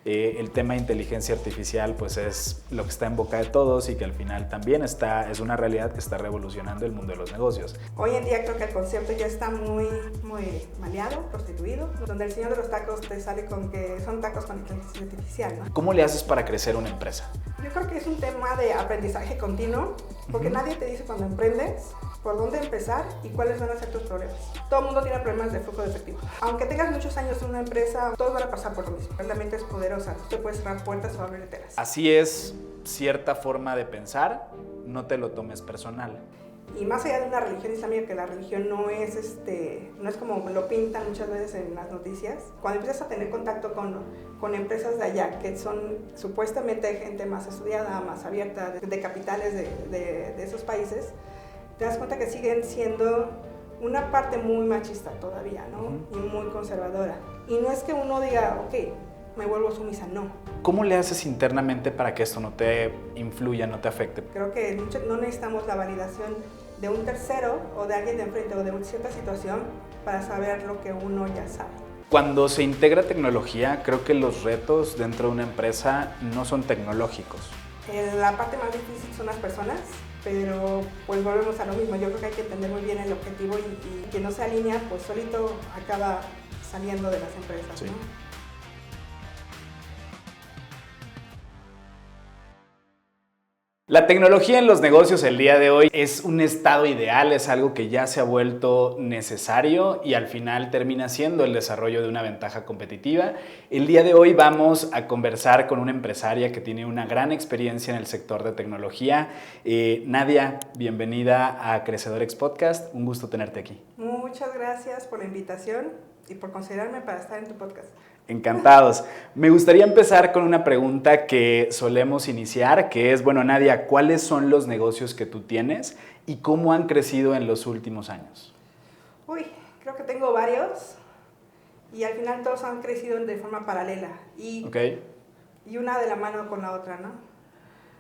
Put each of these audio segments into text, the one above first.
el tema de inteligencia artificial pues es lo que está en boca de todos y que al final también es una realidad que está revolucionando el mundo de los negocios. Hoy en día creo que el concepto ya está muy maleado, prostituido, donde el señor de los tacos te sale con que son tacos con inteligencia artificial, ¿no? ¿Cómo le haces para crecer una empresa? Yo creo que es un tema de aprendizaje continuo, porque nadie te dice cuando emprendes por dónde empezar y cuáles van a ser tus problemas. Todo el mundo tiene problemas de flujo de efectivo. Aunque tengas muchos años en una empresa, todos van a pasar por lo mismo. La mente es poderosa, tú puedes cerrar puertas o abrir telas. Así es cierta forma de pensar, no te lo tomes personal. Y más allá de una religión islámica, que la religión no es como lo pintan muchas veces en las noticias, cuando empiezas a tener contacto con empresas de allá, que son supuestamente gente más estudiada, más abierta, de capitales de esos países, te das cuenta que siguen siendo una parte muy machista todavía, ¿no? Y muy conservadora. Y no es que uno diga, ok, me vuelvo sumisa, no. ¿Cómo le haces internamente para que esto no te influya, no te afecte? Creo que no necesitamos la validación de un tercero o de alguien de enfrente o de una cierta situación para saber lo que uno ya sabe. Cuando se integra tecnología, creo que los retos dentro de una empresa no son tecnológicos. La parte más difícil son las personas, pero pues volvemos a lo mismo. Yo creo que hay que entender muy bien el objetivo y quien no se alinea, pues solito acaba saliendo de las empresas, sí, ¿no? La tecnología en los negocios el día de hoy es un estado ideal, es algo que ya se ha vuelto necesario y al final termina siendo el desarrollo de una ventaja competitiva. El día de hoy vamos a conversar con una empresaria que tiene una gran experiencia en el sector de tecnología. Nadia, bienvenida a Crecedores Podcast, un gusto tenerte aquí. Muchas gracias por la invitación y por considerarme para estar en tu podcast. Encantados. Me gustaría empezar con una pregunta que solemos iniciar, que es, bueno, Nadia, ¿cuáles son los negocios que tú tienes y cómo han crecido en los últimos años? Uy, creo que tengo varios y al final todos han crecido de forma paralela y una de la mano con la otra, ¿no?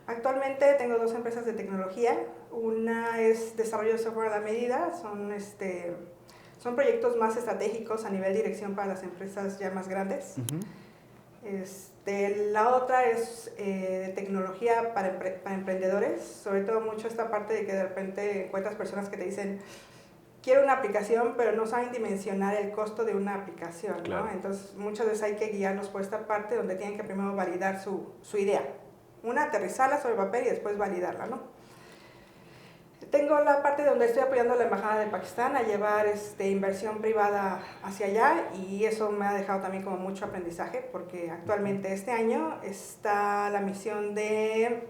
Actualmente tengo 2 empresas de tecnología. Una es desarrollo de software a la medida, son proyectos más estratégicos a nivel dirección para las empresas ya más grandes. La otra es de tecnología para emprendedores, sobre todo mucho esta parte de que de repente encuentras personas que te dicen, quiero una aplicación, pero no saben dimensionar el costo de una aplicación, claro, ¿no? Entonces muchas veces hay que guiarlos por esta parte donde tienen que primero validar su idea. Aterrizarla sobre papel y después validarla, ¿no? Tengo la parte donde estoy apoyando a la Embajada de Pakistán a llevar inversión privada hacia allá y eso me ha dejado también como mucho aprendizaje porque actualmente este año está la misión de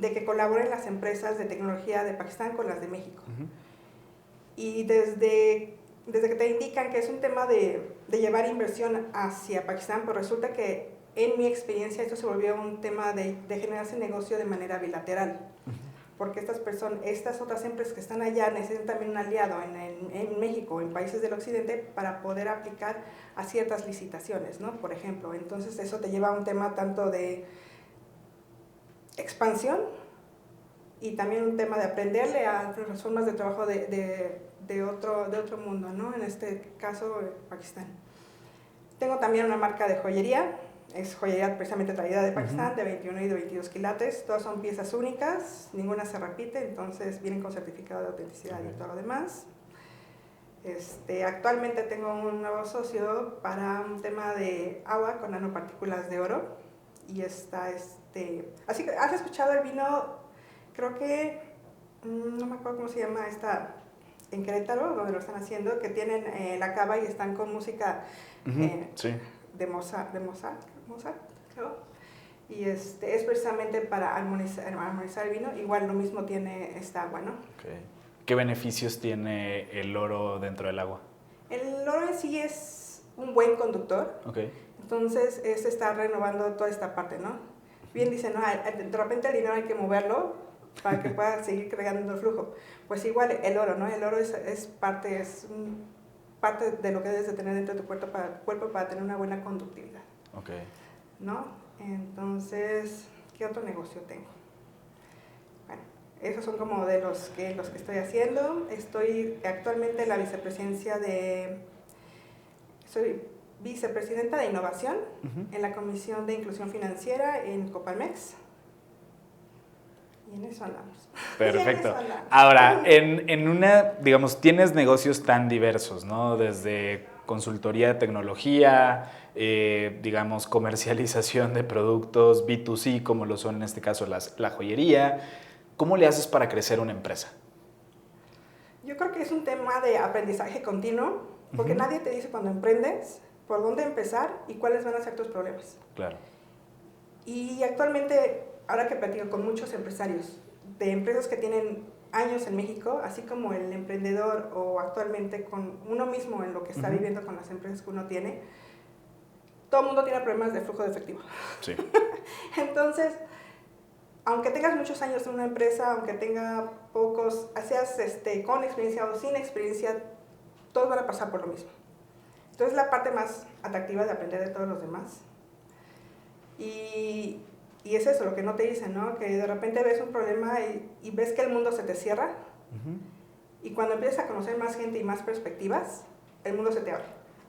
que colaboren las empresas de tecnología de Pakistán con las de México. Y desde que te indican que es un tema de llevar inversión hacia Pakistán, pues resulta que en mi experiencia esto se volvió un tema de generarse negocio de manera bilateral. Porque estas otras empresas que están allá necesitan también un aliado en México, en países del occidente, para poder aplicar a ciertas licitaciones, ¿no? Por ejemplo, entonces eso te lleva a un tema tanto de expansión y también un tema de aprenderle a las formas de trabajo de otro mundo, ¿no? En este caso, Pakistán. Tengo también una marca de joyería. Es joyería precisamente traída de Pakistán, de 21 y de 22 quilates. Todas son piezas únicas, ninguna se repite, entonces vienen con certificado de autenticidad y todo lo demás. Actualmente tengo un nuevo socio para un tema de agua con nanopartículas de oro. Y así que, ¿has escuchado el vino? Creo que, no me acuerdo cómo se llama en Querétaro, donde lo están haciendo, que tienen la cava y están con música sí, de Mozart, creo. Y es precisamente para armonizar el vino. Igual lo mismo tiene esta agua, ¿no? ¿Qué beneficios tiene el oro dentro del agua? El oro en sí es un buen conductor. Entonces está renovando toda esta parte, ¿no? Bien dicen, no, de repente el dinero hay que moverlo para que pueda seguir creando el flujo. Pues igual el oro, ¿no? El oro es parte de lo que debes de tener dentro de tu cuerpo para tener una buena conductividad. ¿No? Entonces, ¿qué otro negocio tengo? Bueno, esos son como de los que estoy haciendo. Estoy actualmente en la vicepresidencia soy vicepresidenta de Innovación en la Comisión de Inclusión Financiera en Coparmex. Y en eso andamos. Perfecto. Ahora, en una, digamos, tienes negocios tan diversos, ¿no? Desde consultoría de tecnología, digamos, comercialización de productos B2C, como lo son en este caso la joyería. ¿Cómo le haces para crecer una empresa? Yo creo que es un tema de aprendizaje continuo, porque nadie te dice cuando emprendes por dónde empezar y cuáles van a ser tus problemas. Claro. Y actualmente, ahora que platico con muchos empresarios de empresas que tienen años en México, así como el emprendedor o actualmente con uno mismo en lo que está viviendo con las empresas que uno tiene, todo el mundo tiene problemas de flujo de efectivo. Sí. Entonces, aunque tengas muchos años en una empresa, aunque tenga pocos, seas con experiencia o sin experiencia, todos van a pasar por lo mismo. Entonces, la parte más atractiva de aprender de todos los demás. Y es eso, lo que no te dicen, ¿no? Que de repente ves un problema y ves que el mundo se te cierra. Y cuando empiezas a conocer más gente y más perspectivas, el mundo se te abre.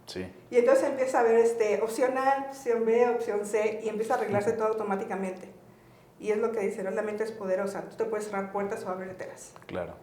Sí. Y entonces empieza a ver opción A, opción B, opción C, y empieza a arreglarse todo automáticamente. Y es lo que dice, ¿no? La mente es poderosa. Tú te puedes cerrar puertas o abrirtelas. Claro.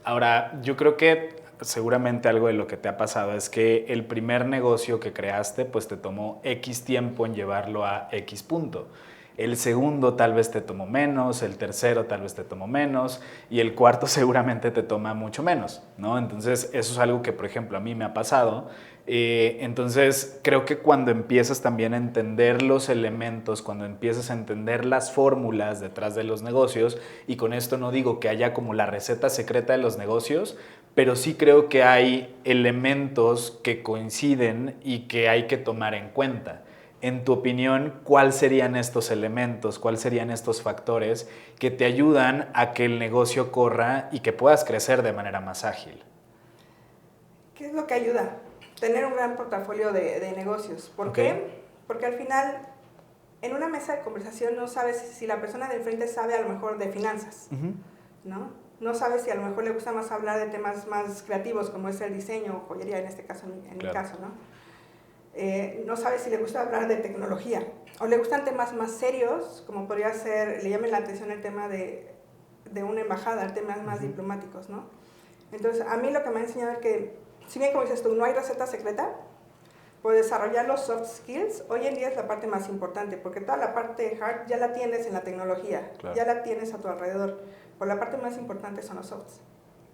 Ahora, yo creo que seguramente algo de lo que te ha pasado es que el primer negocio que creaste, pues te tomó X tiempo en llevarlo a X punto. El segundo tal vez te tomó menos, el tercero tal vez te tomó menos y el cuarto seguramente te toma mucho menos, ¿no? Entonces, eso es algo que, por ejemplo, a mí me ha pasado. Entonces, creo que cuando empiezas también a entender los elementos, cuando empiezas a entender las fórmulas detrás de los negocios, y con esto no digo que haya como la receta secreta de los negocios, pero sí creo que hay elementos que coinciden y que hay que tomar en cuenta. En tu opinión, ¿cuáles serían estos elementos, cuáles serían estos factores que te ayudan a que el negocio corra y que puedas crecer de manera más ágil? ¿Qué es lo que ayuda? Tener un gran portafolio de negocios. ¿Por qué? Porque al final, en una mesa de conversación no sabes si la persona de enfrente sabe a lo mejor de finanzas, ¿no? No sabes si a lo mejor le gusta más hablar de temas más creativos, como es el diseño o joyería, en este caso, en mi caso, ¿no? No sabes si le gusta hablar de tecnología, o le gustan temas más serios, como podría ser, le llame la atención el tema de una embajada, temas más diplomáticos, ¿no? Entonces, a mí lo que me ha enseñado es que, si bien como dices tú, no hay receta secreta, pues desarrollar los soft skills, hoy en día es la parte más importante, porque toda la parte hard ya la tienes en la tecnología, ya la tienes a tu alrededor, pero la parte más importante son los softs.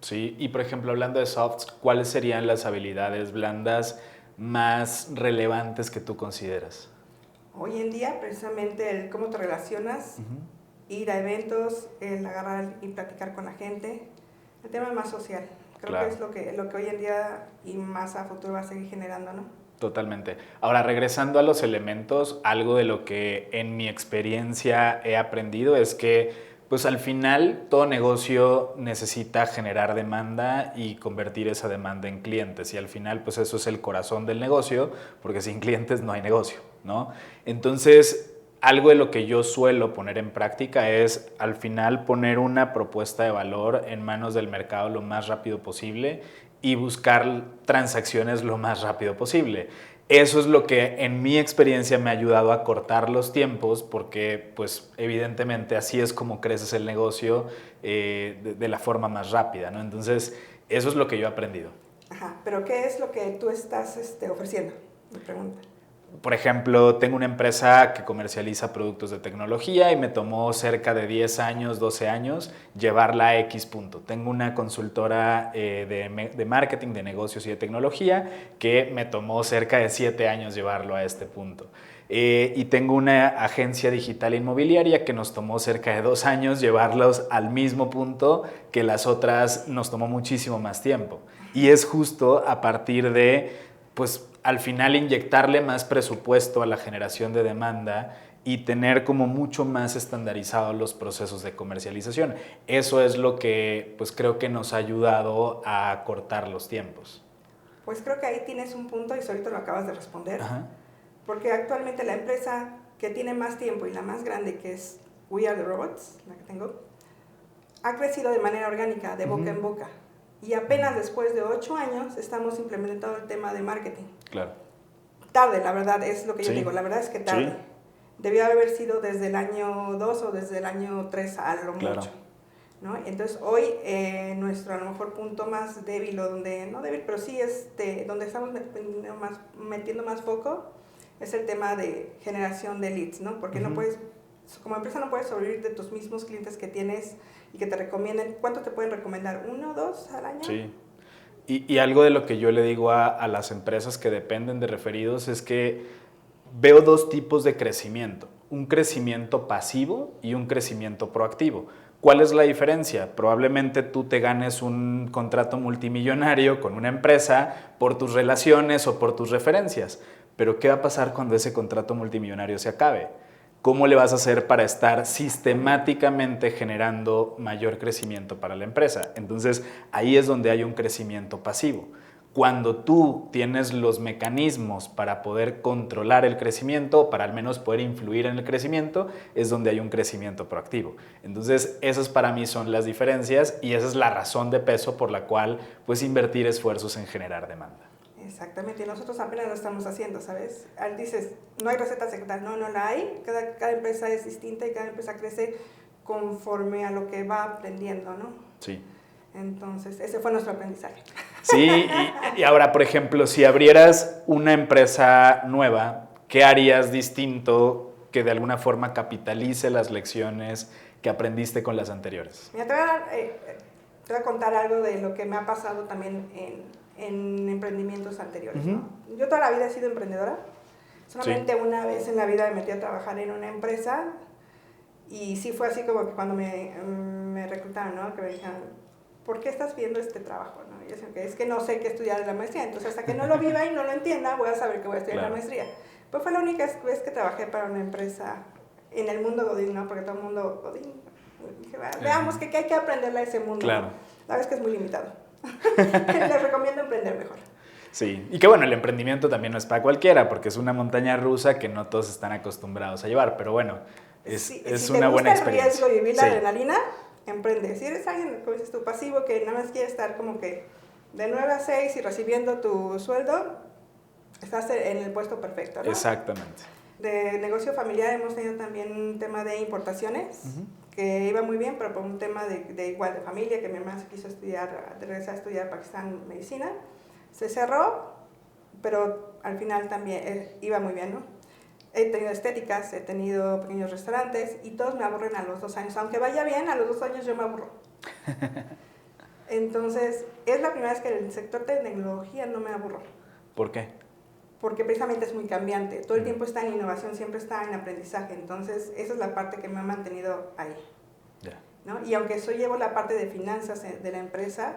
Sí, y por ejemplo, hablando de softs, ¿cuáles serían las habilidades blandas más relevantes que tú consideras? Hoy en día, precisamente, el cómo te relacionas, ir a eventos, el agarrar y platicar con la gente, el tema más social. Creo que es lo que hoy en día y más a futuro va a seguir generando, ¿no? Totalmente. Ahora, regresando a los elementos, algo de lo que en mi experiencia he aprendido es que pues al final todo negocio necesita generar demanda y convertir esa demanda en clientes y al final pues eso es el corazón del negocio porque sin clientes no hay negocio, ¿no? Entonces, algo de lo que yo suelo poner en práctica es al final poner una propuesta de valor en manos del mercado lo más rápido posible y buscar transacciones lo más rápido posible. Eso es lo que en mi experiencia me ha ayudado a cortar los tiempos porque pues evidentemente así es como creces el negocio de la forma más rápida, ¿no? Entonces eso es lo que yo he aprendido. Ajá, pero ¿qué es lo que tú estás ofreciendo? Me pregunta. Por ejemplo, tengo una empresa que comercializa productos de tecnología y me tomó cerca de 10 años, 12 años llevarla a X punto. Tengo una consultora de marketing, de negocios y de tecnología que me tomó cerca de 7 años llevarlo a este punto. Y tengo una agencia digital inmobiliaria que nos tomó cerca de 2 años llevarlos al mismo punto que las otras nos tomó muchísimo más tiempo. Y es justo a partir de, pues, al final inyectarle más presupuesto a la generación de demanda y tener como mucho más estandarizados los procesos de comercialización. Eso es lo que pues creo que nos ha ayudado a cortar los tiempos. Pues creo que ahí tienes un punto y ahorita lo acabas de responder. Ajá. Porque actualmente la empresa que tiene más tiempo y la más grande, que es We Are The Robots, la que tengo, ha crecido de manera orgánica, de boca en boca. Y apenas después de 8 años estamos implementando el tema de marketing. Claro. tarde, la verdad, es lo que yo Sí. digo, la verdad es que tarde. Sí. Debió haber sido desde el año 2 o desde el año 3 a lo Claro. mucho, ¿no? Entonces hoy nuestro a lo mejor punto más débil, o donde, no débil, pero sí donde estamos metiendo más foco, es el tema de generación de leads, ¿no? Porque no puedes, como empresa no puedes sobrevivir de tus mismos clientes que tienes y que te recomienden. ¿Cuánto te pueden recomendar? ¿1 o 2 al año? Sí. Y algo de lo que yo le digo a las empresas que dependen de referidos es que veo dos tipos de crecimiento, un crecimiento pasivo y un crecimiento proactivo. ¿Cuál es la diferencia? Probablemente tú te ganes un contrato multimillonario con una empresa por tus relaciones o por tus referencias, pero ¿qué va a pasar cuando ese contrato multimillonario se acabe? ¿Cómo le vas a hacer para estar sistemáticamente generando mayor crecimiento para la empresa? Entonces, ahí es donde hay un crecimiento pasivo. Cuando tú tienes los mecanismos para poder controlar el crecimiento, para al menos poder influir en el crecimiento, es donde hay un crecimiento proactivo. Entonces, esas para mí son las diferencias y esa es la razón de peso por la cual pues invertir esfuerzos en generar demanda. Exactamente, y nosotros apenas lo estamos haciendo, ¿sabes? Dices, no hay receta secreta, no la hay, cada empresa es distinta y cada empresa crece conforme a lo que va aprendiendo, ¿no? Sí. Entonces, ese fue nuestro aprendizaje. Sí, y ahora, por ejemplo, si abrieras una empresa nueva, ¿qué harías distinto que de alguna forma capitalice las lecciones que aprendiste con las anteriores? Mira, te voy a contar algo de lo que me ha pasado también en emprendimientos anteriores, ¿no? Yo toda la vida he sido emprendedora. Solamente una vez en la vida me metí a trabajar en una empresa y sí fue así como que cuando me reclutaron, ¿no? Que me dijeron, ¿por qué estás viendo este trabajo? ¿No? Y yo decía, es que no sé qué estudiar en la maestría, entonces hasta que no lo viva y no lo entienda, voy a saber que voy a estudiar en la maestría. Pues fue la única vez que trabajé para una empresa en el mundo Godín, ¿no? Porque todo el mundo Godín, dije, veamos que hay que aprenderle a ese mundo. Claro. ¿No? La verdad es que es muy limitado. Les recomiendo emprender mejor. Sí, y que bueno, el emprendimiento también no es para cualquiera, porque es una montaña rusa que no todos están acostumbrados a llevar, pero bueno, es una buena experiencia. Si te gusta el riesgo y vivir la adrenalina, emprende. Si eres alguien, como dices tú, pasivo, que nada más quiere estar como que de 9 a 6 y recibiendo tu sueldo, estás en el puesto perfecto, ¿no? Exactamente. De negocio familiar hemos tenido también un tema de importaciones, que iba muy bien, pero por un tema de familia, que mi hermana se quiso regresar a estudiar Pakistán medicina, se cerró, pero al final también iba muy bien, ¿no? He tenido estéticas, he tenido pequeños restaurantes y todos me aburren a los 2 años. Aunque vaya bien, a los 2 años yo me aburro. Entonces, es la primera vez que en el sector de tecnología no me aburro. ¿Por qué? Porque precisamente es muy cambiante. Todo el tiempo está en innovación, siempre está en aprendizaje. Entonces, esa es la parte que me ha mantenido ahí. Yeah. ¿No? Y aunque yo llevo la parte de finanzas de la empresa,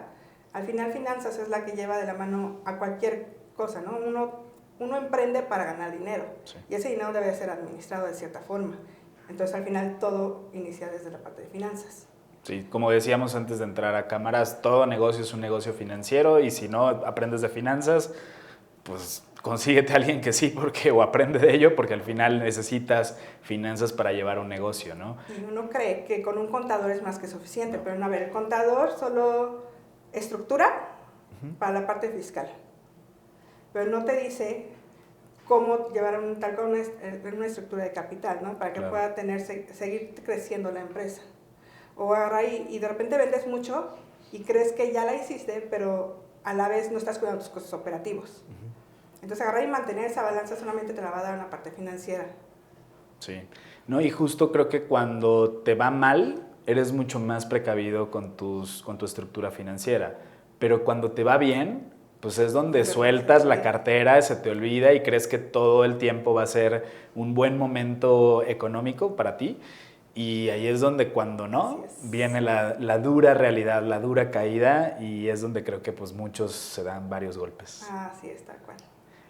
al final finanzas es la que lleva de la mano a cualquier cosa, ¿no? Uno emprende para ganar dinero, sí, y ese dinero debe ser administrado de cierta forma. Entonces, al final, todo inicia desde la parte de finanzas. Sí, como decíamos antes de entrar a cámaras, todo negocio es un negocio financiero y si no aprendes de finanzas, pues consíguete a alguien que sí, o aprende de ello, porque al final necesitas finanzas para llevar un negocio, ¿no? Y uno cree que con un contador es más que suficiente, pero no, a ver, el contador solo estructura para la parte fiscal, pero no te dice cómo llevar una estructura de capital, ¿no? Para que pueda seguir creciendo la empresa. O agarrar y de repente vendes mucho y crees que ya la hiciste, pero a la vez no estás cuidando tus costos operativos. Entonces agarrar y mantener esa balanza solamente te la va a dar una parte financiera. Sí, no, y justo creo que cuando te va mal, eres mucho más precavido con tu estructura financiera, pero cuando te va bien, pues es donde sueltas la cartera, se te olvida y crees que todo el tiempo va a ser un buen momento económico para ti. Y ahí es donde cuando no, viene la dura realidad, la dura caída, y es donde creo que pues muchos se dan varios golpes. Así es, tal cual.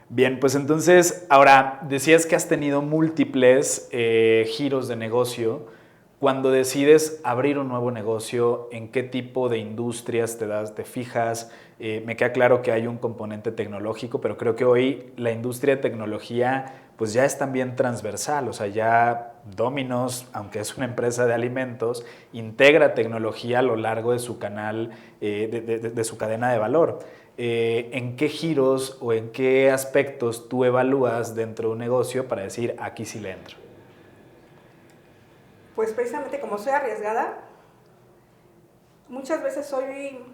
Bien, pues entonces, ahora, decías que has tenido múltiples giros de negocio. Cuando decides abrir un nuevo negocio, ¿en qué tipo de industrias te fijas? Me queda claro que hay un componente tecnológico, pero creo que hoy la industria de tecnología pues ya es también transversal, o sea, ya Domino's, aunque es una empresa de alimentos, integra tecnología a lo largo de su canal, de su cadena de valor. ¿en qué giros o en qué aspectos tú evalúas dentro de un negocio para decir, aquí sí le entro? Pues precisamente como soy arriesgada, muchas veces soy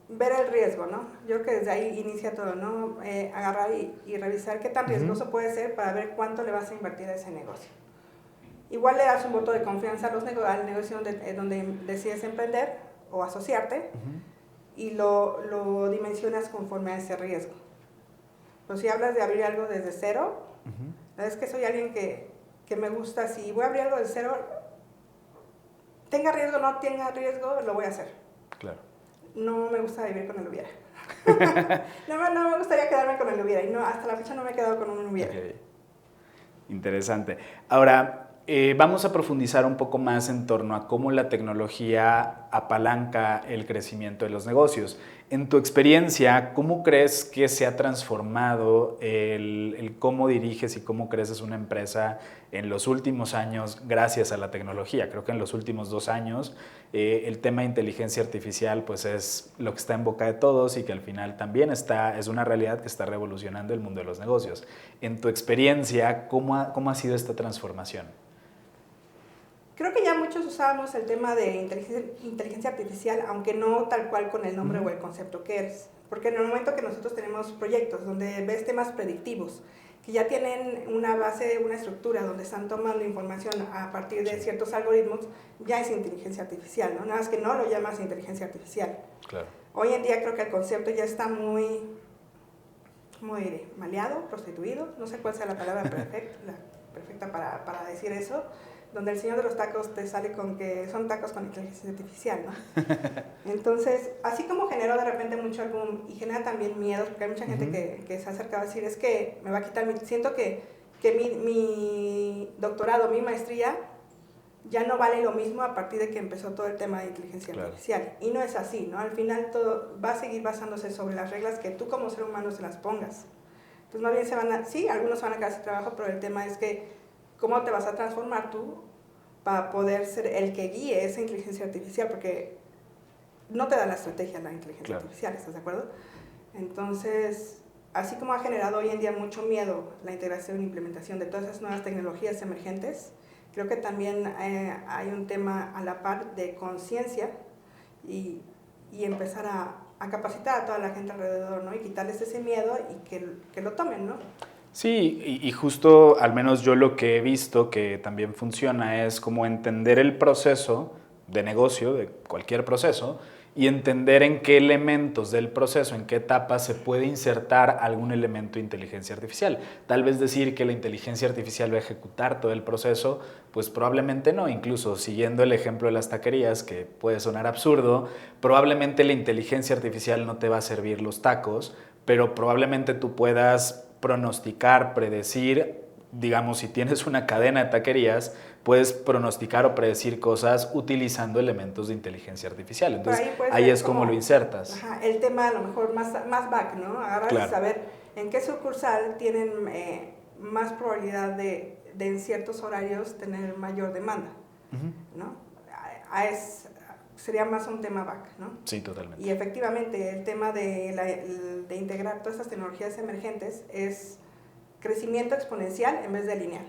ver el riesgo, ¿no? Yo creo que desde ahí inicia todo, ¿no? Agarrar y revisar qué tan riesgoso puede ser para ver cuánto le vas a invertir a ese negocio. Igual le das un voto de confianza al negocio donde decides emprender o asociarte y lo dimensionas conforme a ese riesgo. Pues si hablas de abrir algo desde cero, la verdad es que soy alguien que me gusta, si voy a abrir algo desde cero, tenga riesgo o no tenga riesgo, lo voy a hacer. Claro. No me gusta vivir con el hubiera. no me gustaría quedarme con el hubiera y no, hasta la fecha no me he quedado con un hubiera. Okay. Interesante. Ahora, vamos a profundizar un poco más en torno a cómo la tecnología apalanca el crecimiento de los negocios. En tu experiencia, ¿cómo crees que se ha transformado el cómo diriges y cómo creces una empresa en los últimos años gracias a la tecnología? Creo que en los últimos 2 años el tema de inteligencia artificial pues es lo que está en boca de todos y que al final también es una realidad que está revolucionando el mundo de los negocios. En tu experiencia, ¿cómo ha sido esta transformación? Creo que ya muchos usábamos el tema de inteligencia artificial, aunque no tal cual con el nombre o el concepto que es. Porque en el momento que nosotros tenemos proyectos donde ves temas predictivos, que ya tienen una base, una estructura, donde están tomando información a partir de ciertos algoritmos, ya es inteligencia artificial, ¿no? Nada más que no lo llamas inteligencia artificial. Claro. Hoy en día creo que el concepto ya está muy, ¿cómo diré? Maleado, prostituido, no sé cuál sea la palabra perfecta para decir eso, donde el señor de los tacos te sale con que son tacos con inteligencia artificial, ¿no? Entonces, así como generó de repente mucho boom y genera también miedo, porque hay mucha gente que se ha acercado a decir, es que me va a quitar siento que mi doctorado, mi maestría, ya no vale lo mismo a partir de que empezó todo el tema de inteligencia artificial. Y no es así, ¿no? Al final todo va a seguir basándose sobre las reglas que tú como ser humano se las pongas. Entonces, más bien sí, algunos van a quedar sin trabajo, pero el tema es que ¿cómo te vas a transformar tú para poder ser el que guíe esa inteligencia artificial? Porque no te da la estrategia la inteligencia artificial, ¿estás de acuerdo? Entonces, así como ha generado hoy en día mucho miedo la integración e implementación de todas esas nuevas tecnologías emergentes, creo que también hay un tema a la par de conciencia y empezar a capacitar a toda la gente alrededor, ¿no? Y quitarles ese miedo y que lo tomen, ¿no? Sí, y justo al menos yo lo que he visto que también funciona es como entender el proceso de negocio, de cualquier proceso, y entender en qué elementos del proceso, en qué etapas se puede insertar algún elemento de inteligencia artificial. Tal vez decir que la inteligencia artificial va a ejecutar todo el proceso, pues probablemente no. Incluso siguiendo el ejemplo de las taquerías, que puede sonar absurdo, probablemente la inteligencia artificial no te va a servir los tacos, pero probablemente tú puedas pronosticar, predecir, digamos, si tienes una cadena de taquerías, puedes pronosticar o predecir cosas utilizando elementos de inteligencia artificial. Entonces, ahí es como lo insertas. Ajá, el tema a lo mejor más back, ¿no? Agarrar y saber en qué sucursal tienen más probabilidad de en ciertos horarios tener mayor demanda, ¿no? Sería más un tema back, ¿no? Sí, totalmente. Y efectivamente el tema de integrar todas estas tecnologías emergentes es crecimiento exponencial en vez de lineal.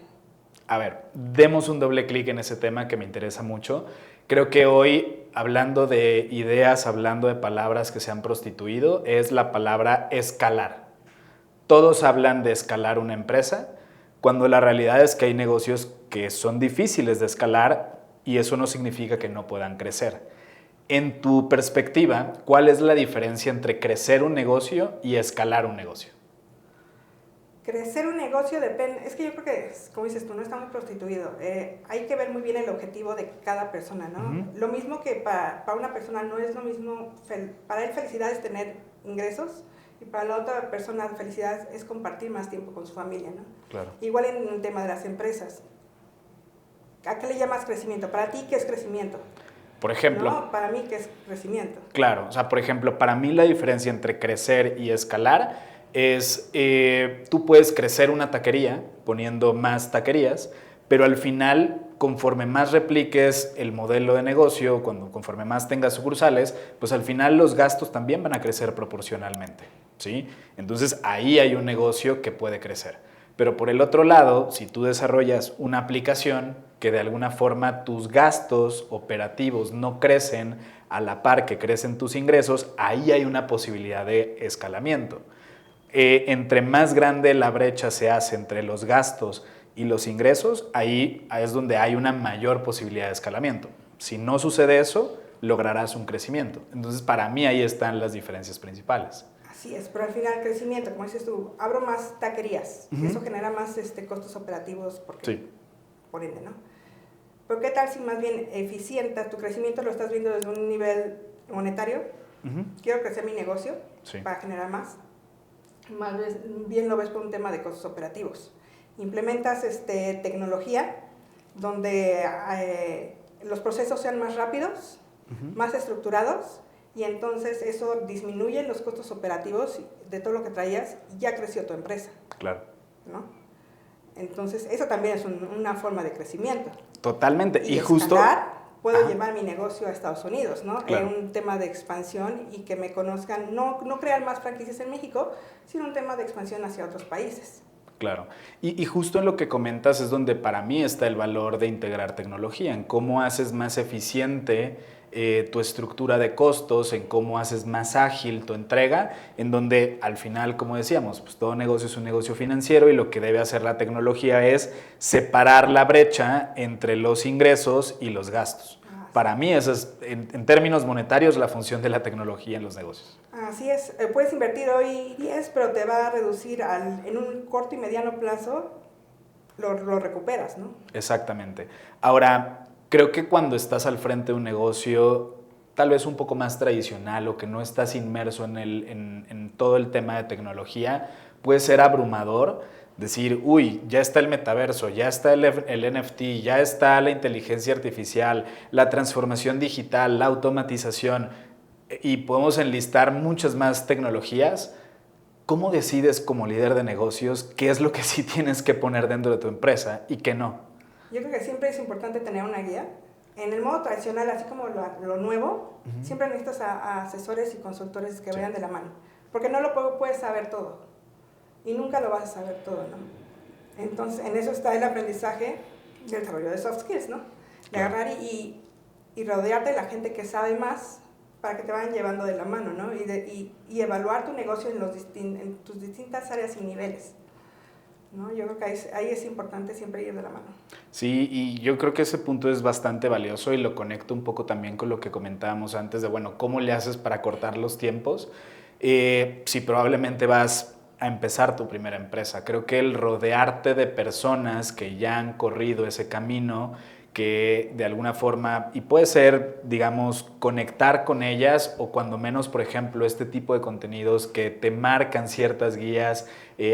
A ver, demos un doble clic en ese tema que me interesa mucho. Creo que hoy, hablando de ideas, hablando de palabras que se han prostituido, es la palabra escalar. Todos hablan de escalar una empresa, cuando la realidad es que hay negocios que son difíciles de escalar y eso no significa que no puedan crecer. En tu perspectiva, ¿cuál es la diferencia entre crecer un negocio y escalar un negocio? Crecer un negocio depende, es que yo creo que, como dices tú, no está muy prostituido. Hay que ver muy bien el objetivo de cada persona, ¿no? Lo mismo que para una persona no es lo mismo, para él felicidad es tener ingresos y para la otra persona felicidad es compartir más tiempo con su familia, ¿no? Claro. Igual en el tema de las empresas. ¿A qué le llamas crecimiento? Para ti, ¿qué es crecimiento? Por ejemplo, no, para mí, ¿qué es crecimiento? Claro, o sea, por ejemplo, para mí la diferencia entre crecer y escalar es, tú puedes crecer una taquería poniendo más taquerías, pero al final, conforme más repliques el modelo de negocio, conforme más tengas sucursales, pues al final los gastos también van a crecer proporcionalmente, ¿sí? Entonces ahí hay un negocio que puede crecer. Pero por el otro lado, si tú desarrollas una aplicación que de alguna forma tus gastos operativos no crecen a la par que crecen tus ingresos, ahí hay una posibilidad de escalamiento. Entre más grande la brecha se hace entre los gastos y los ingresos, ahí es donde hay una mayor posibilidad de escalamiento. Si no sucede eso, lograrás un crecimiento. Entonces, para mí ahí están las diferencias principales. Así es, pero al final el crecimiento, como dices tú, abro más taquerías, eso genera más costos operativos porque, por ende, ¿no? Pero ¿qué tal si más bien eficientas tu crecimiento, lo estás viendo desde un nivel monetario? Quiero crecer mi negocio para generar más bien lo ves por un tema de costos operativos. Implementas tecnología donde los procesos sean más rápidos, más estructurados, y entonces eso disminuye los costos operativos de todo lo que traías y ya creció tu empresa. Claro. ¿No? Entonces, eso también es una forma de crecimiento. Totalmente. Y justo puedo llevar mi negocio a Estados Unidos, ¿no? Claro. Un tema de expansión y que me conozcan, no crear más franquicias en México, sino un tema de expansión hacia otros países. Claro. Y justo en lo que comentas es donde para mí está el valor de integrar tecnología, en cómo haces más eficiente tu estructura de costos, en cómo haces más ágil tu entrega, en donde al final, como decíamos, pues todo negocio es un negocio financiero y lo que debe hacer la tecnología es separar la brecha entre los ingresos y los gastos. Para mí esa es, en términos monetarios, la función de la tecnología en los negocios. Así es, puedes invertir hoy 10, pero te va a reducir en un corto y mediano plazo, lo recuperas, ¿no? Exactamente. Ahora, creo que cuando estás al frente de un negocio tal vez un poco más tradicional o que no estás inmerso en todo el tema de tecnología, puede ser abrumador decir, uy, ya está el metaverso, ya está el NFT, ya está la inteligencia artificial, la transformación digital, la automatización, y podemos enlistar muchas más tecnologías. ¿Cómo decides como líder de negocios qué es lo que sí tienes que poner dentro de tu empresa y qué no? Yo creo que siempre es importante tener una guía. En el modo tradicional, así como lo nuevo, siempre necesitas a asesores y consultores que vayan de la mano, porque no lo puedes saber todo y nunca lo vas a saber todo, ¿no? Entonces, en eso está el aprendizaje del desarrollo de soft skills, ¿no? De agarrar y rodearte de la gente que sabe más para que te vayan llevando de la mano, ¿no? Y evaluar tu negocio en tus distintas áreas y niveles, ¿no? Yo creo que ahí es importante siempre ir de la mano. Sí, y yo creo que ese punto es bastante valioso y lo conecto un poco también con lo que comentábamos antes de, bueno, ¿cómo le haces para cortar los tiempos? Si probablemente vas a empezar tu primera empresa. Creo que el rodearte de personas que ya han corrido ese camino, que de alguna forma, y puede ser, digamos, conectar con ellas o cuando menos, por ejemplo, este tipo de contenidos que te marcan ciertas guías,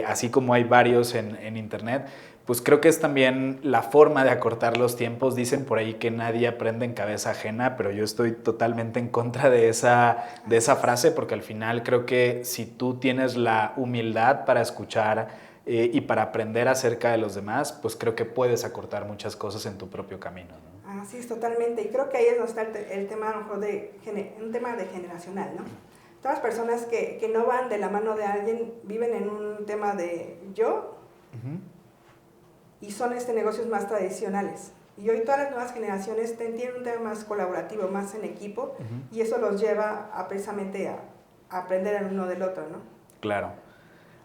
así como hay varios en internet, pues creo que es también la forma de acortar los tiempos. Dicen por ahí que nadie aprende en cabeza ajena, pero yo estoy totalmente en contra de esa frase, porque al final creo que si tú tienes la humildad para escuchar y para aprender acerca de los demás, pues creo que puedes acortar muchas cosas en tu propio camino, ¿no? Así es, totalmente. Y creo que ahí es donde está el tema, a lo mejor, un tema de generacional, ¿no? Todas las personas que no van de la mano de alguien viven en un tema de yo, y son negocios más tradicionales. Y hoy todas las nuevas generaciones tienen un tema más colaborativo, más en equipo, y eso los lleva precisamente a aprender el uno del otro, ¿no? Claro.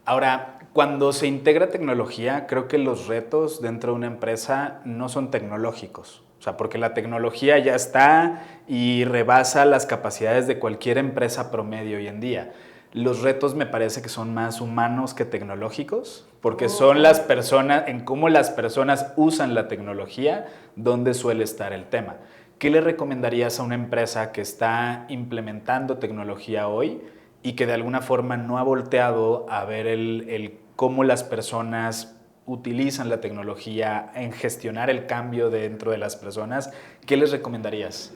Ahora, cuando se integra tecnología, creo que los retos dentro de una empresa no son tecnológicos. O sea, porque la tecnología ya está y rebasa las capacidades de cualquier empresa promedio hoy en día. Los retos me parece que son más humanos que tecnológicos, porque son las personas, en cómo las personas usan la tecnología, donde suele estar el tema. ¿Qué le recomendarías a una empresa que está implementando tecnología hoy y que de alguna forma no ha volteado a ver el cómo las personas utilizan la tecnología en gestionar el cambio dentro de las personas? ¿Qué les recomendarías?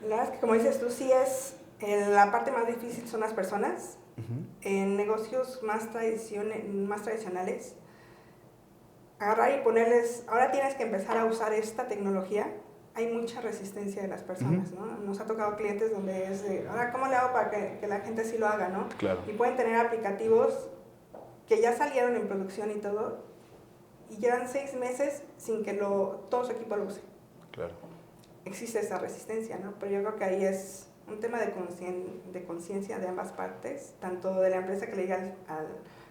La verdad es que, como dices tú, sí es la parte más difícil son las personas. En negocios más tradicionales agarrar y ponerles, ahora tienes que empezar a usar esta tecnología, hay mucha resistencia de las personas, ¿no? Nos ha tocado clientes donde es de, ahora, ¿cómo le hago para que la gente sí lo haga, ¿no? Claro. Y pueden tener aplicativos que ya salieron en producción y todo, y llevan 6 meses sin que todo su equipo lo use. Claro. Existe esa resistencia, ¿no? Pero yo creo que ahí es un tema de conciencia de ambas partes, tanto de la empresa que le diga al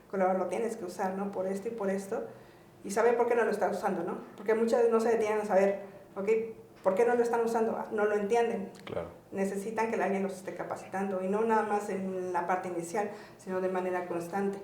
colaborador, lo tienes que usar, ¿no? Por esto y por esto, y saber por qué no lo está usando, ¿no? Porque muchas veces no se detienen a saber, ok, ¿por qué no lo están usando? No lo entienden. Claro. Necesitan que alguien los esté capacitando, y no nada más en la parte inicial, sino de manera constante.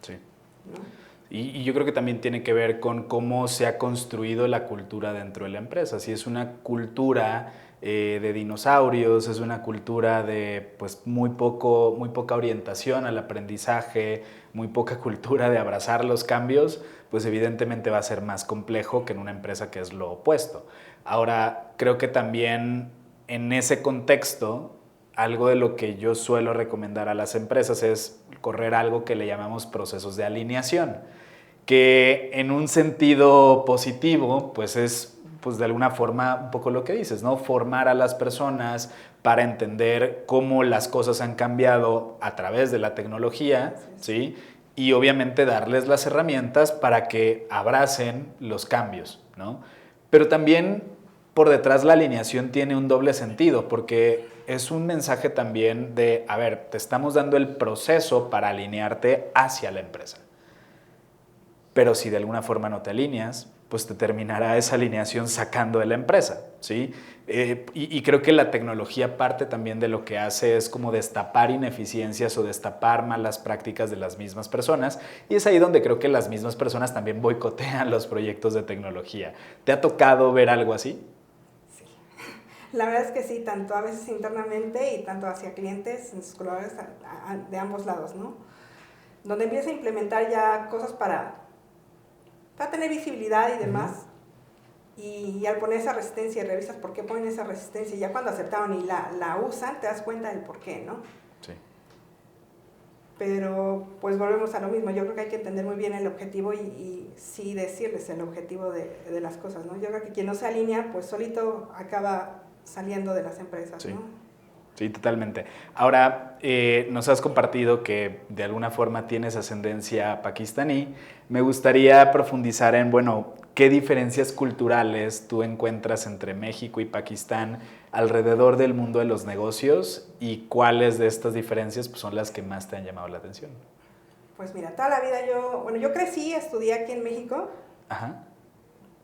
Sí. ¿No? Y yo creo que también tiene que ver con cómo se ha construido la cultura dentro de la empresa. Si es una cultura de dinosaurios, es una cultura de pues, muy poca orientación al aprendizaje, muy poca cultura de abrazar los cambios, pues evidentemente va a ser más complejo que en una empresa que es lo opuesto. Ahora, creo que también en ese contexto, algo de lo que yo suelo recomendar a las empresas es correr algo que le llamamos procesos de alineación, que en un sentido positivo, pues es pues de alguna forma un poco lo que dices, ¿no? Formar a las personas para entender cómo las cosas han cambiado a través de la tecnología, ¿sí? Y obviamente darles las herramientas para que abracen los cambios, ¿no? Pero también por detrás la alineación tiene un doble sentido, porque es un mensaje también de, a ver, te estamos dando el proceso para alinearte hacia la empresa. Pero si de alguna forma no te alineas, pues te terminará esa alineación sacando de la empresa, ¿sí? Y creo que la tecnología parte también de lo que hace es como destapar ineficiencias o destapar malas prácticas de las mismas personas, y es ahí donde creo que las mismas personas también boicotean los proyectos de tecnología. ¿Te ha tocado ver algo así? Sí, la verdad es que sí, tanto a veces internamente y tanto hacia clientes, en sus colaboradores de ambos lados, ¿no? Donde empieza a implementar ya cosas para tener visibilidad y demás, y al poner esa resistencia y revisas por qué ponen esa resistencia, y ya cuando aceptaron y la usan, te das cuenta del por qué, ¿no? Sí. Pero pues volvemos a lo mismo, yo creo que hay que entender muy bien el objetivo y sí decirles el objetivo de las cosas, ¿no? Yo creo que quien no se alinea, pues solito acaba saliendo de las empresas, Sí. ¿no? Sí, totalmente. Ahora, nos has compartido que de alguna forma tienes ascendencia pakistaní. Me gustaría profundizar en, bueno, ¿qué diferencias culturales tú encuentras entre México y Pakistán alrededor del mundo de los negocios y cuáles de estas diferencias pues, son las que más te han llamado la atención? Pues mira, toda la vida yo crecí, estudié aquí en México. Ajá.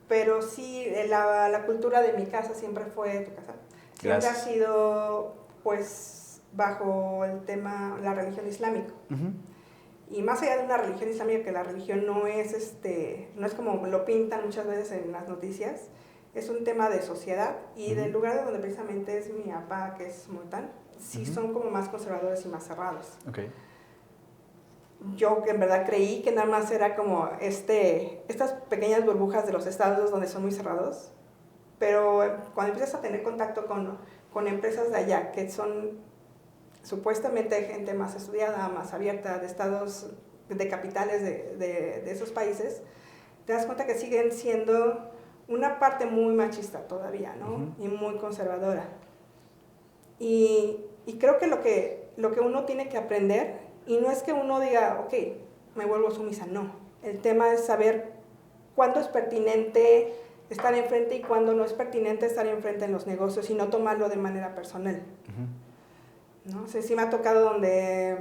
Pero sí, la cultura de mi casa siempre fue tu casa. Siempre Gracias. ha sido, pues, bajo el tema, la religión islámica. Y más allá de una religión islámica, que la religión no es, no es como lo pintan muchas veces en las noticias, es un tema de sociedad y del lugar de donde precisamente es mi papá, que es Multán, sí son como más conservadores y más cerrados. Okay. Yo que en verdad creí que nada más era como estas pequeñas burbujas de los estados donde son muy cerrados, pero cuando empiezas a tener contacto con empresas de allá, que son supuestamente gente más estudiada, más abierta, de estados, de capitales de esos países, te das cuenta que siguen siendo una parte muy machista todavía, ¿no? Y muy conservadora. Y creo que lo que uno tiene que aprender, y no es que uno diga, ok, me vuelvo sumisa, no. El tema es saber cuándo es pertinente estar enfrente y cuándo no es pertinente estar enfrente en los negocios y no tomarlo de manera personal. ¿No? O sea, sí me ha tocado donde,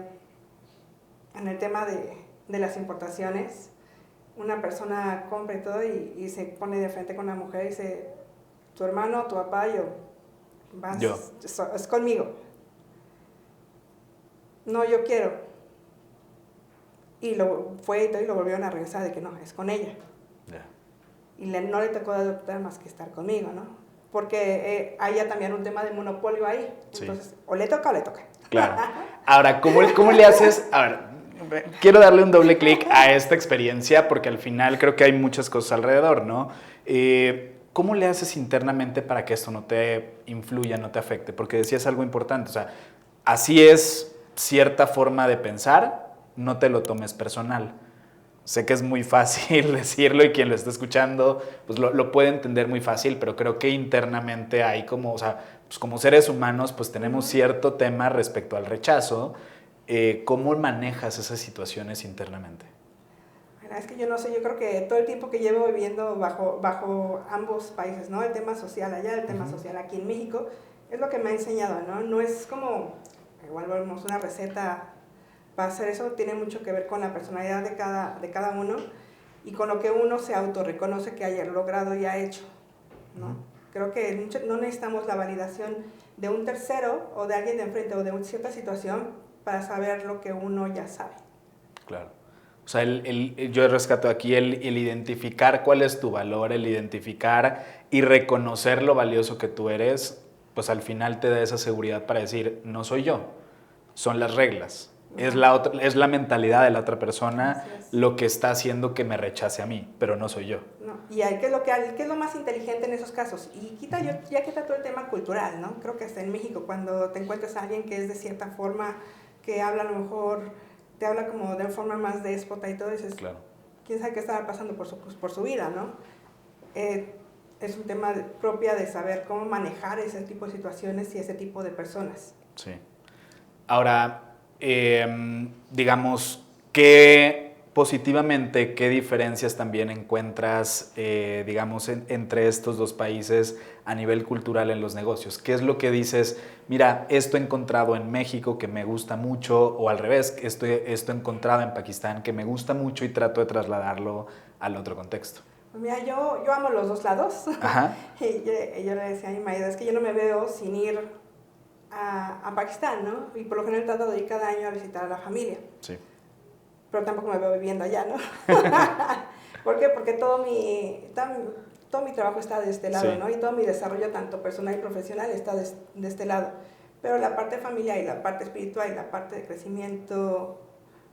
en el tema de las importaciones, una persona compra y todo y se pone de frente con la mujer y dice, tu hermano, tu papá, yo. Es conmigo. No, yo quiero. Y fue y todo y lo volvieron a regresar de que no, es con ella. Yeah. Y no le tocó adoptar más que estar conmigo, ¿no? Porque hay ya también un tema de monopolio ahí. Sí. Entonces, o le toca o le toca. Claro. Ahora, ¿cómo le haces? A ver, quiero darle un doble clic a esta experiencia porque al final creo que hay muchas cosas alrededor, ¿no? ¿Cómo le haces internamente para que esto no te influya, no te afecte? Porque decías algo importante, o sea, así es cierta forma de pensar, no te lo tomes personal. Sé que es muy fácil decirlo y quien lo está escuchando pues lo puede entender muy fácil, pero creo que internamente hay como, o sea, pues como seres humanos pues tenemos cierto tema respecto al rechazo. ¿Cómo manejas esas situaciones internamente? Mira, es que yo no sé, yo creo que todo el tiempo que llevo viviendo bajo ambos países, ¿no? El tema social allá, el tema social aquí en México, es lo que me ha enseñado, ¿no? No es como, igual vemos una receta para hacer eso, tiene mucho que ver con la personalidad de cada uno y con lo que uno se autorreconoce que haya logrado y ha hecho, ¿no? Creo que no necesitamos la validación de un tercero o de alguien de enfrente o de una cierta situación para saber lo que uno ya sabe. Claro. O sea, yo rescato aquí el identificar cuál es tu valor, el identificar y reconocer lo valioso que tú eres, pues al final te da esa seguridad para decir, no soy yo, son las reglas. Es la mentalidad de la otra persona lo que está haciendo que me rechace a mí, pero no soy yo. No, y ¿qué es lo más inteligente en esos casos? Y ya quita todo el tema cultural, ¿no? Creo que hasta en México, cuando te encuentras a alguien que es de cierta forma, que habla a lo mejor, te habla como de forma más déspota y todo, dices, claro. ¿Quién sabe qué estaba pasando por su vida, ¿no? Es un tema propia de saber cómo manejar ese tipo de situaciones y ese tipo de personas. Sí. Ahora, digamos, ¿qué positivamente, qué diferencias también encuentras, digamos, entre estos dos países a nivel cultural en los negocios? ¿Qué es lo que dices, mira, esto he encontrado en México que me gusta mucho, o al revés, esto he encontrado en Pakistán que me gusta mucho y trato de trasladarlo al otro contexto? Pues mira, yo amo los dos lados. Ajá. Y yo le decía a mi marido, es que yo no me veo sin ir a Pakistán, ¿no? Y por lo general trato de ir cada año a visitar a la familia. Sí. Pero tampoco me veo viviendo allá, ¿no? ¿Por qué? Porque todo mi trabajo está de este lado, Sí. ¿no? Y todo mi desarrollo, tanto personal y profesional, está de este lado. Pero la parte familiar y la parte espiritual y la parte de crecimiento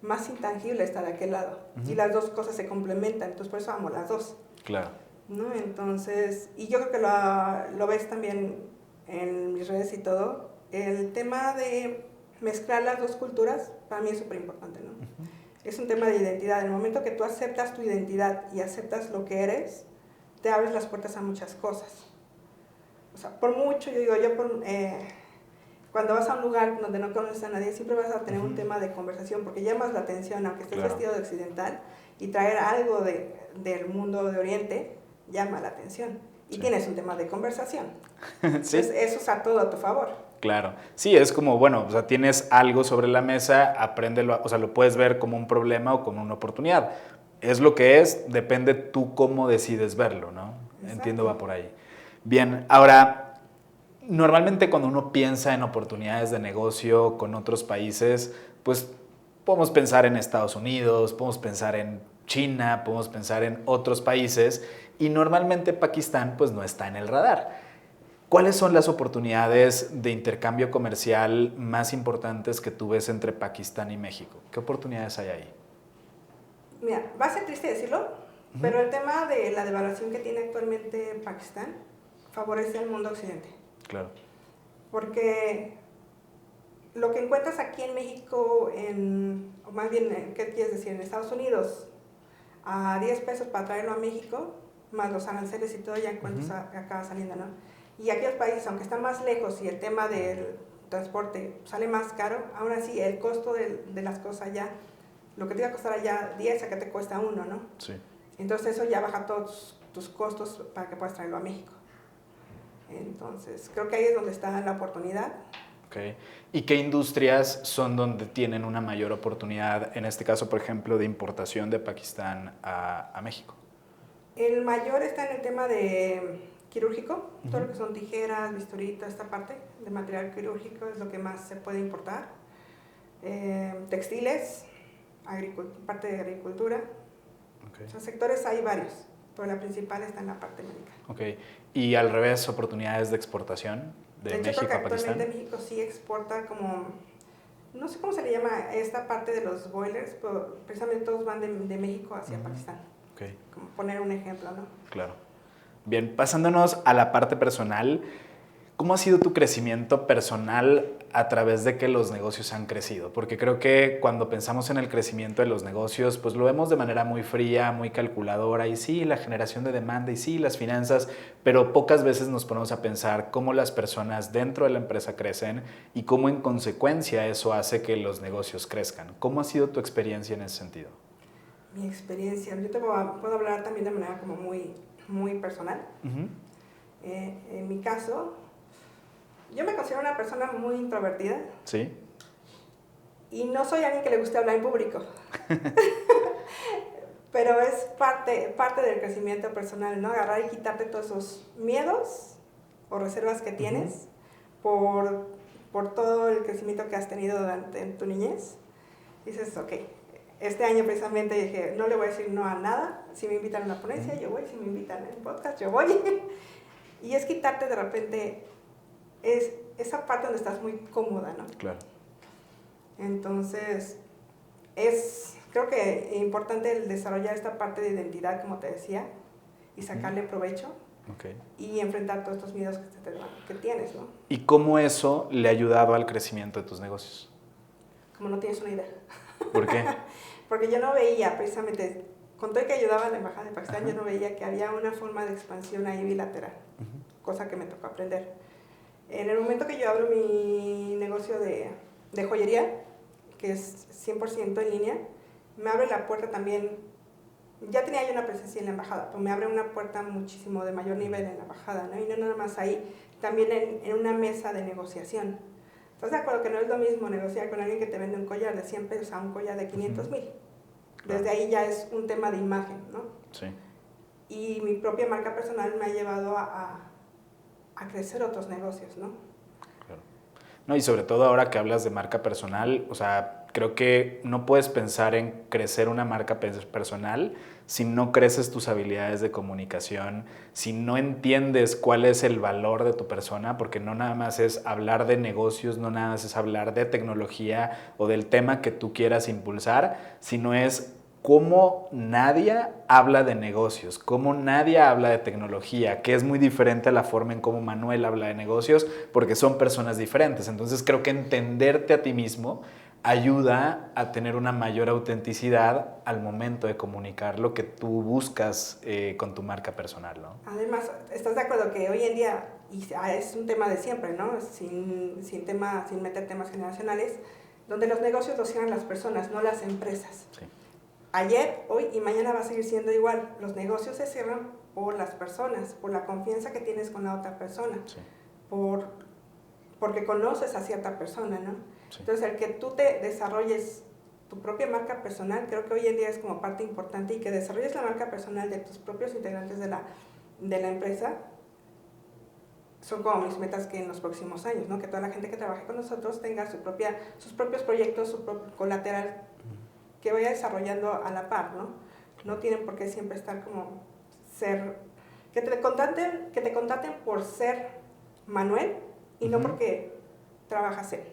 más intangible está de aquel lado. Y las dos cosas se complementan, entonces por eso amo las dos. Claro. ¿No? Entonces, y yo creo que lo ves también en mis redes y todo, el tema de mezclar las dos culturas, para mí es súper importante, ¿no? Es un tema de identidad. En el momento que tú aceptas tu identidad y aceptas lo que eres, te abres las puertas a muchas cosas. O sea, por mucho, yo digo, cuando vas a un lugar donde no conoces a nadie, siempre vas a tener un tema de conversación, porque llamas la atención, aunque estés vestido de occidental, y traer algo del mundo de Oriente llama la atención. Y tienes un tema de conversación. Sí. Entonces, eso está todo a tu favor. Claro. Sí, es como, bueno, o sea, tienes algo sobre la mesa, apréndelo, o sea, lo puedes ver como un problema o como una oportunidad. Es lo que es, depende tú cómo decides verlo, ¿no? Exacto. Entiendo, va por ahí. Bien, ahora, normalmente cuando uno piensa en oportunidades de negocio con otros países, pues podemos pensar en Estados Unidos, podemos pensar en China, podemos pensar en otros países y normalmente Pakistán pues no está en el radar. ¿Cuáles son las oportunidades de intercambio comercial más importantes que tú ves entre Pakistán y México? ¿Qué oportunidades hay ahí? Mira, va a ser triste decirlo, pero el tema de la devaluación que tiene actualmente Pakistán favorece al mundo occidente. Claro. Porque lo que encuentras aquí en México, o más bien, ¿qué quieres decir? En Estados Unidos, a 10 pesos para traerlo a México, más los aranceles y todo, ya encuentras acaba saliendo, ¿no? Y aquellos países, aunque están más lejos y el tema del transporte sale más caro, aún así el costo de las cosas allá, lo que te iba a costar allá 10, acá te cuesta 1, ¿no? Sí. Entonces eso ya baja todos tus costos para que puedas traerlo a México. Entonces, creo que ahí es donde está la oportunidad. Okay. ¿Y qué industrias son donde tienen una mayor oportunidad, en este caso, por ejemplo, de importación de Pakistán a México? El mayor está en el tema de quirúrgico, todo lo que son tijeras, bisturí, toda esta parte de material quirúrgico es lo que más se puede importar. Textiles, parte de agricultura. Okay. O sea, sectores hay varios, pero la principal está en la parte médica. Okay. ¿Y al revés, oportunidades de exportación de hecho, México creo que a Pakistán? actualmente México sí exporta como, no sé cómo se le llama esta parte de los boilers, pero precisamente todos van de México hacia Pakistán. Okay. Como poner un ejemplo, ¿no? Claro. Bien, pasándonos a la parte personal, ¿Cómo ha sido tu crecimiento personal a través de que los negocios han crecido? Porque creo que cuando pensamos en el crecimiento de los negocios, pues lo vemos de manera muy fría, muy calculadora, y sí, la generación de demanda, y sí, las finanzas, pero pocas veces nos ponemos a pensar cómo las personas dentro de la empresa crecen y cómo en consecuencia eso hace que los negocios crezcan. ¿Cómo ha sido tu experiencia en ese sentido? Mi experiencia, yo puedo hablar también de manera como muy personal. En mi caso, yo me considero una persona muy introvertida. Sí. Y no soy alguien que le guste hablar en público. Pero es parte del crecimiento personal, ¿no? Agarrar y quitarte todos esos miedos o reservas que tienes por todo el crecimiento que has tenido en tu niñez. Dices, ok, este año precisamente dije, no le voy a decir no a nada. Si me invitan a una ponencia, yo voy. Si me invitan a un podcast, yo voy. Y es quitarte de repente esa parte donde estás muy cómoda, ¿no? Claro. Entonces, creo que es importante el desarrollar esta parte de identidad, como te decía, y sacarle provecho. Okay. Y enfrentar todos estos miedos que tienes, ¿no? ¿Y cómo eso le ha ayudado al crecimiento de tus negocios? Como no tienes una idea. ¿Por qué? Porque yo no veía, precisamente, con todo el que ayudaba a la Embajada de Pakistán, yo no veía que había una forma de expansión ahí bilateral, cosa que me tocó aprender. En el momento que yo abro mi negocio de joyería, que es 100% en línea, me abre la puerta también. Ya tenía yo una presencia en la embajada, pero me abre una puerta muchísimo de mayor nivel en la embajada, ¿no? Y no nada más ahí, también en una mesa de negociación. ¿Estás de acuerdo que no es lo mismo negociar con alguien que te vende un collar de 100 pesos a un collar de 500,000? Desde ahí ya es un tema de imagen, ¿no? Sí. Y mi propia marca personal me ha llevado a crecer otros negocios, ¿no? Claro. No, y sobre todo ahora que hablas de marca personal, o sea, creo que no puedes pensar en crecer una marca personal si no creces tus habilidades de comunicación, si no entiendes cuál es el valor de tu persona, porque no nada más es hablar de negocios, no nada más es hablar de tecnología o del tema que tú quieras impulsar, sino es cómo nadie habla de negocios, cómo nadie habla de tecnología, que es muy diferente a la forma en cómo Manuel habla de negocios, porque son personas diferentes. Entonces creo que entenderte a ti mismo ayuda a tener una mayor autenticidad al momento de comunicar lo que tú buscas con tu marca personal, ¿no? Además, ¿estás de acuerdo que hoy en día, y es un tema de siempre, ¿no? Sin meter temas generacionales, donde los negocios los cierran las personas, no las empresas? Sí. Ayer, hoy y mañana va a seguir siendo igual. Los negocios se cierran por las personas, por la confianza que tienes con la otra persona, Sí. porque conoces a cierta persona, ¿no? Sí. Entonces, el que tú te desarrolles tu propia marca personal, creo que hoy en día es como parte importante, y que desarrolles la marca personal de tus propios integrantes de la empresa, son como mis metas que en los próximos años, ¿no? Que toda la gente que trabaje con nosotros tenga sus propios proyectos, su propio colateral, que vaya desarrollando a la par, ¿no? No tienen por qué siempre estar como que te contraten por ser Manuel y no porque trabajas él.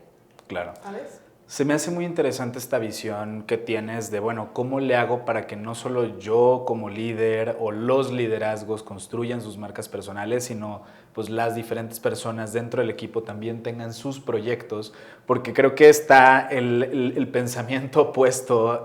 Claro. ¿Sabes? Se me hace muy interesante esta visión que tienes de, bueno, ¿cómo le hago para que no solo yo como líder o los liderazgos construyan sus marcas personales, sino pues las diferentes personas dentro del equipo también tengan sus proyectos? Porque creo que está el pensamiento opuesto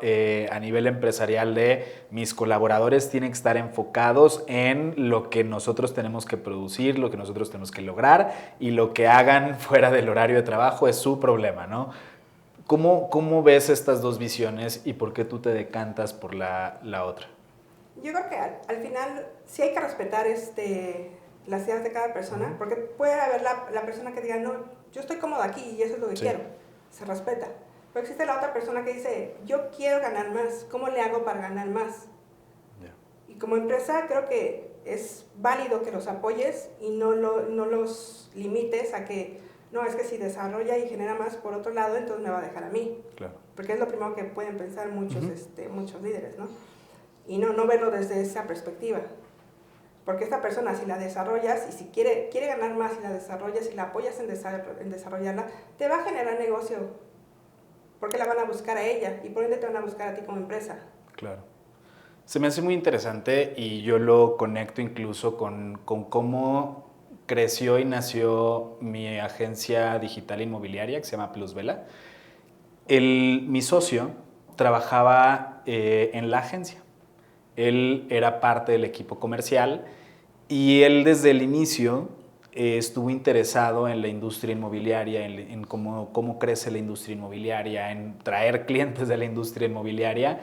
a nivel empresarial de mis colaboradores tienen que estar enfocados en lo que nosotros tenemos que producir, lo que nosotros tenemos que lograr, y lo que hagan fuera del horario de trabajo es su problema, ¿no? ¿Cómo ves estas dos visiones y por qué tú te decantas por la otra? Yo creo que al final sí hay que respetar las ideas de cada persona, porque puede haber la persona que diga, no, yo estoy cómoda aquí y eso es lo que quiero, se respeta. Pero existe la otra persona que dice, yo quiero ganar más, ¿cómo le hago para ganar más? Yeah. Y como empresa creo que es válido que los apoyes y no los limites a que no, es que si desarrolla y genera más por otro lado, entonces me va a dejar a mí. Claro. Porque es lo primero que pueden pensar muchos líderes, ¿no? Y no verlo desde esa perspectiva. Porque esta persona, si la desarrollas y si quiere ganar más y la desarrollas y la apoyas en desarrollarla, te va a generar negocio. Porque la van a buscar a ella y por ende te van a buscar a ti como empresa. Claro. Se me hace muy interesante y yo lo conecto incluso con cómo creció y nació mi agencia digital inmobiliaria que se llama Plusvela. Mi socio trabajaba en la agencia. Él era parte del equipo comercial y él desde el inicio estuvo interesado en la industria inmobiliaria, en cómo crece la industria inmobiliaria, en traer clientes de la industria inmobiliaria.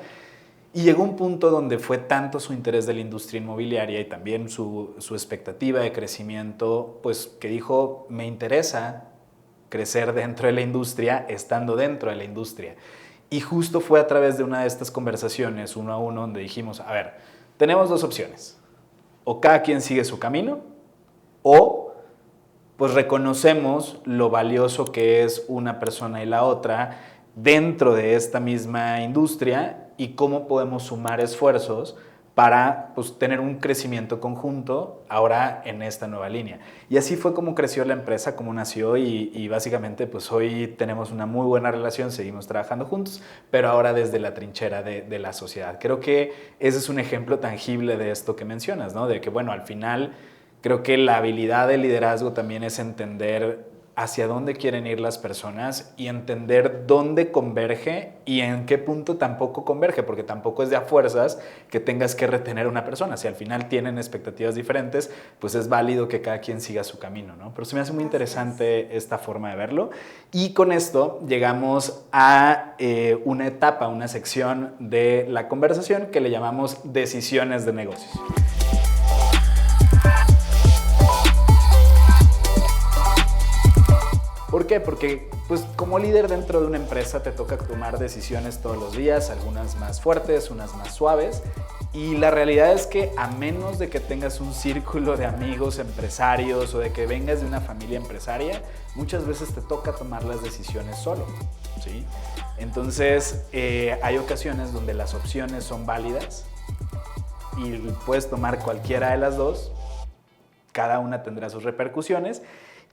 Y llegó un punto donde fue tanto su interés de la industria inmobiliaria y también su expectativa de crecimiento, pues que dijo, me interesa crecer dentro de la industria, estando dentro de la industria. Y justo fue a través de una de estas conversaciones, uno a uno, donde dijimos, a ver, tenemos dos opciones. O cada quien sigue su camino, o pues reconocemos lo valioso que es una persona y la otra dentro de esta misma industria y cómo podemos sumar esfuerzos para pues, tener un crecimiento conjunto ahora en esta nueva línea. Y así fue como creció la empresa, como nació y básicamente pues hoy tenemos una muy buena relación, seguimos trabajando juntos, pero ahora desde la trinchera de la sociedad. Creo que ese es un ejemplo tangible de esto que mencionas, ¿no? De que bueno, al final creo que la habilidad de liderazgo también es entender hacia dónde quieren ir las personas y entender dónde converge y en qué punto tampoco converge, porque tampoco es de a fuerzas que tengas que retener a una persona. Si al final tienen expectativas diferentes, pues es válido que cada quien siga su camino, ¿no? Pero se me hace muy interesante esta forma de verlo. Y con esto llegamos a una etapa, una sección de la conversación que le llamamos decisiones de negocios. ¿Por qué? Porque pues, como líder dentro de una empresa te toca tomar decisiones todos los días, algunas más fuertes, unas más suaves. Y la realidad es que a menos de que tengas un círculo de amigos empresarios o de que vengas de una familia empresaria, muchas veces te toca tomar las decisiones solo, ¿sí? Entonces hay ocasiones donde las opciones son válidas y puedes tomar cualquiera de las dos, cada una tendrá sus repercusiones.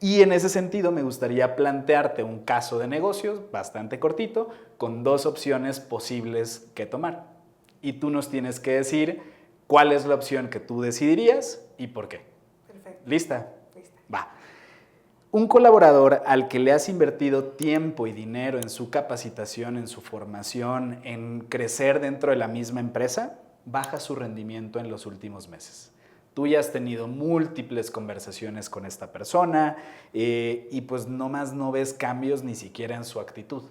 Y en ese sentido me gustaría plantearte un caso de negocios bastante cortito con dos opciones posibles que tomar. Y tú nos tienes que decir cuál es la opción que tú decidirías y por qué. Perfecto. ¿Lista? Lista. Va. Un colaborador al que le has invertido tiempo y dinero en su capacitación, en su formación, en crecer dentro de la misma empresa, baja su rendimiento en los últimos meses. Tú ya has tenido múltiples conversaciones con esta persona y pues nomás no ves cambios ni siquiera en su actitud.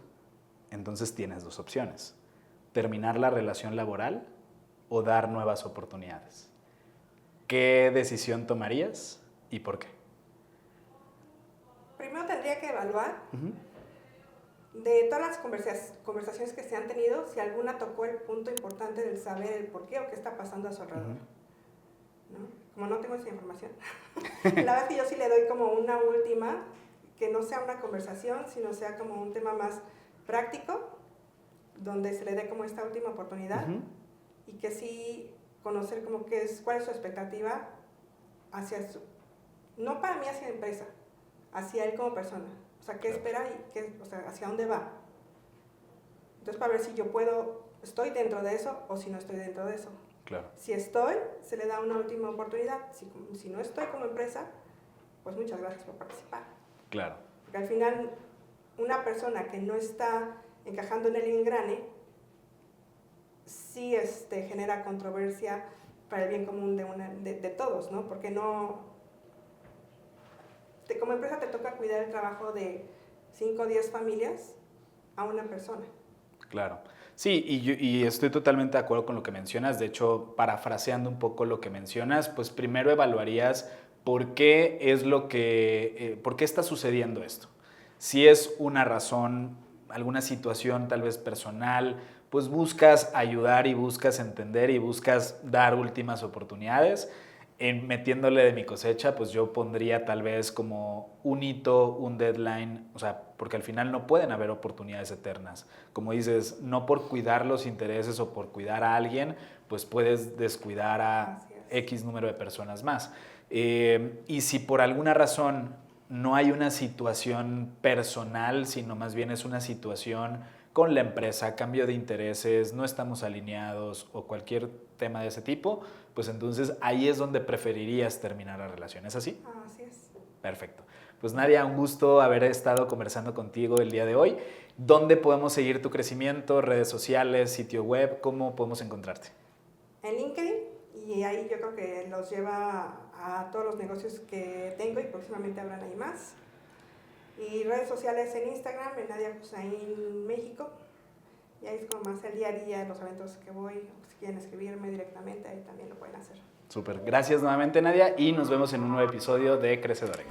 Entonces tienes dos opciones: terminar la relación laboral o dar nuevas oportunidades. ¿Qué decisión tomarías y por qué? Primero tendría que evaluar de todas las conversaciones que se han tenido, si alguna tocó el punto importante del saber el por qué o qué está pasando a su alrededor. ¿No? Como no tengo esa información, la verdad es que yo sí le doy como una última, que no sea una conversación, sino sea como un tema más práctico, donde se le dé como esta última oportunidad y que sí conocer como cuál es su expectativa hacia no para mí hacia la empresa, hacia él como persona. O sea, qué espera y hacia dónde va. Entonces, para ver si yo estoy dentro de eso o si no estoy dentro de eso. Claro. Si estoy, se le da una última oportunidad. Si no estoy como empresa, pues muchas gracias por participar. Claro. Porque al final, una persona que no está encajando en el engrane, sí genera controversia para el bien común de todos, ¿no? Porque como empresa te toca cuidar el trabajo de 5 o 10 familias a una persona. Claro. Sí, y estoy totalmente de acuerdo con lo que mencionas. De hecho, parafraseando un poco lo que mencionas, pues primero evaluarías por qué está sucediendo esto. Si es una razón, alguna situación tal vez personal, pues buscas ayudar y buscas entender y buscas dar últimas oportunidades. Metiéndole de mi cosecha, pues yo pondría tal vez como un hito, un deadline, o sea, porque al final no pueden haber oportunidades eternas. Como dices, no por cuidar los intereses o por cuidar a alguien, pues puedes descuidar a X número de personas más. Y si por alguna razón no hay una situación personal, sino más bien es una situación con la empresa, cambio de intereses, no estamos alineados o cualquier tema de ese tipo, pues entonces ahí es donde preferirías terminar la relación. ¿Es así? Así es. Perfecto. Pues Nadia, un gusto haber estado conversando contigo el día de hoy. ¿Dónde podemos seguir tu crecimiento? ¿Redes sociales, sitio web? ¿Cómo podemos encontrarte? En LinkedIn, y ahí yo creo que los lleva a todos los negocios que tengo y próximamente habrán ahí más. Y redes sociales en Instagram, en Nadia Hussain México. Y ahí es como más el día a día, los eventos que voy, o si quieren escribirme directamente, ahí también lo pueden hacer. Súper. Gracias nuevamente, Nadia, y nos vemos en un nuevo episodio de Crecedores.